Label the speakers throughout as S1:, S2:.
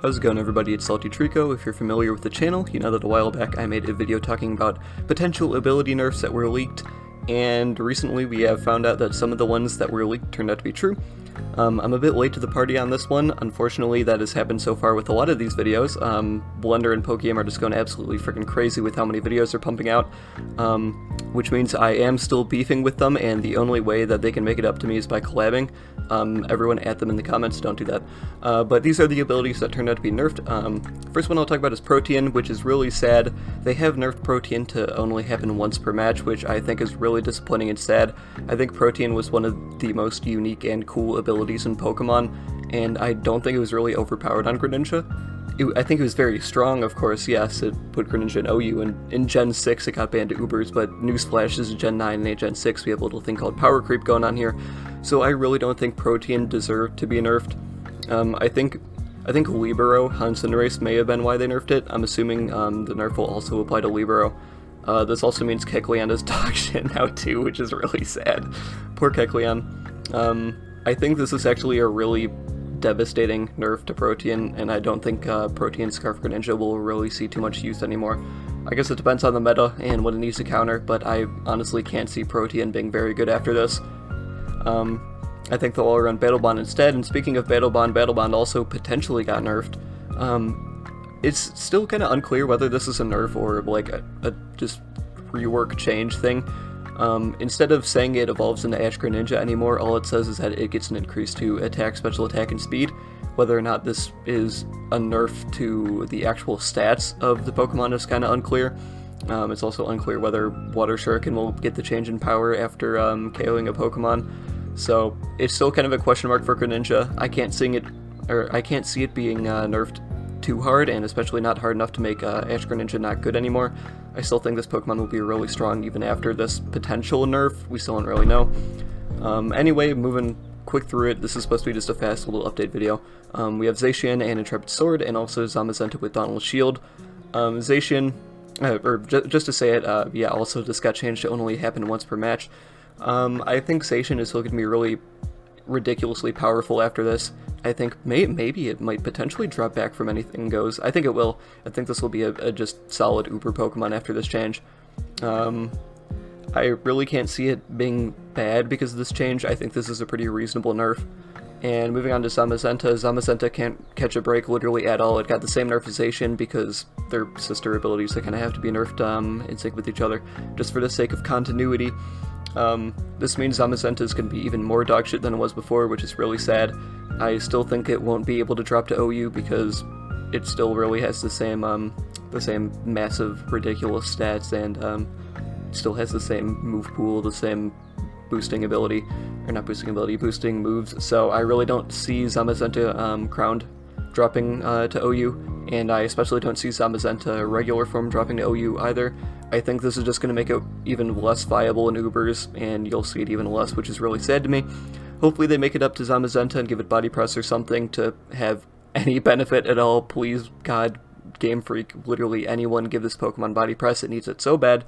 S1: How's it going, everybody? It's SaltyTreecko. If you're familiar with the channel, you know that a while back I made a video talking about potential ability nerfs that were leaked, and recently we have found out that some of the ones that were leaked turned out to be true. I'm a bit late to the party on this one. Unfortunately, that has happened so far with a lot of these videos. Blender and Pokegame are just going absolutely freaking crazy with how many videos they're pumping out, which means I am still beefing with them, and the only way that they can make it up to me is by collabing. Everyone at them in the comments, don't do that. But these are the abilities that turned out to be nerfed. First one I'll talk about is Protean, which is really sad. They have nerfed Protean to only happen once per match, which I think is really disappointing and sad. I think Protean was one of the most unique and cool abilities in Pokemon, and I don't think it was really overpowered on Greninja. I think it was very strong, of course. Yes, it put Greninja in OU, and in Gen 6 it got banned to Ubers, but newsflash, this is Gen 9 and Gen 6, we have a little thing called power creep going on here, so I really don't think Protean deserved to be nerfed. I think Libero on Cinderace may have been why they nerfed it. I'm assuming the nerf will also apply to Libero. This also means Kecleon is dog shit now too, which is really sad. Poor Kecleon. I think this is actually a really devastating nerf to Protean, and I don't think Protean Scarf Greninja will really see too much use anymore. I guess it depends on the meta and what it needs to counter, but I honestly can't see Protean being very good after this. I think they'll all run Battle Bond instead, and speaking of Battle Bond also potentially got nerfed. It's still kind of unclear whether this is a nerf or like a just rework change thing. Instead of saying it evolves into Ash Greninja anymore, all it says is that it gets an increase to attack, special attack, and speed. Whether or not this is a nerf to the actual stats of the Pokemon is kind of unclear. It's also unclear whether Water Shuriken will get the change in power after KOing a Pokemon. So it's still kind of a question mark for Greninja. I can't see it being nerfed too hard, and especially not hard enough to make Ash Greninja not good anymore. I still think this Pokemon will be really strong even after this potential nerf. We still don't really know. Anyway, moving quick through it, this is supposed to be just a fast little update video. We have Zacian and Intrepid Sword, and also Zamazenta with Dauntless Shield. Zacian, just to say it, yeah, also this got changed to only happen once per match. I think Zacian is still going to be really ridiculously powerful after this. I think maybe it might potentially drop back from anything goes. I think it will. I think this will be a just solid Uber Pokemon after this change. I really can't see it being bad because of this change. I think this is a pretty reasonable nerf. And moving on to Zamazenta, Zamazenta can't catch a break literally at all. It got the same nerf as Zacian because they're sister abilities that kind of have to be nerfed in sync with each other, just for the sake of continuity. This means Zamazenta is going to be even more dogshit than it was before, which is really sad. I still think it won't be able to drop to OU because it still really has the same massive, ridiculous stats, and still has the same move pool, the same boosting ability, or not boosting ability, boosting moves, so I really don't see Zamazenta crowned dropping to OU, and I especially don't see Zamazenta regular form dropping to OU either. I think this is just going to make it even less viable in Ubers, and you'll see it even less, which is really sad to me. Hopefully they make it up to Zamazenta and give it Body Press or something to have any benefit at all. Please, God, Game Freak, literally anyone give this Pokemon Body Press, it needs it so bad.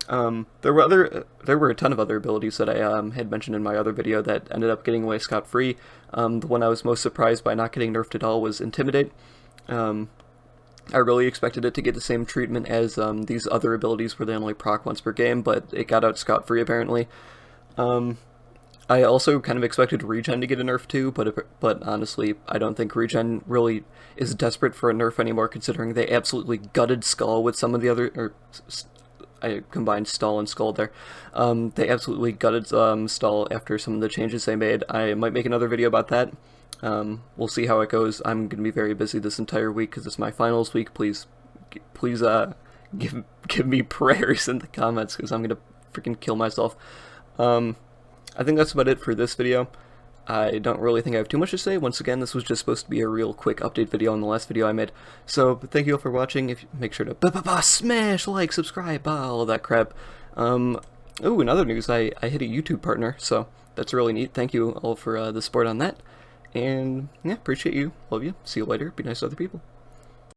S1: There were a ton of other abilities that I had mentioned in my other video that ended up getting away scot-free. The one I was most surprised by not getting nerfed at all was Intimidate. I really expected it to get the same treatment as these other abilities where they only proc once per game, but it got out scot-free apparently. I also kind of expected Regen to get a nerf too, but honestly, I don't think Regen really is desperate for a nerf anymore, considering they absolutely gutted Skull with some of the other, I combined Stall and Skull there. They absolutely gutted Stall after some of the changes they made. I might make another video about that. We'll see how it goes. I'm going to be very busy this entire week because it's my finals week. Please give me prayers in the comments because I'm going to freaking kill myself. I think that's about it for this video. I don't really think I have too much to say. Once again, this was just supposed to be a real quick update video on the last video I made. So, thank you all for watching. If you make sure to smash, like, subscribe, all of that crap. Oh, in other news, I hit a YouTube partner, so that's really neat. Thank you all for the support on that. And, yeah, appreciate you. Love you. See you later. Be nice to other people.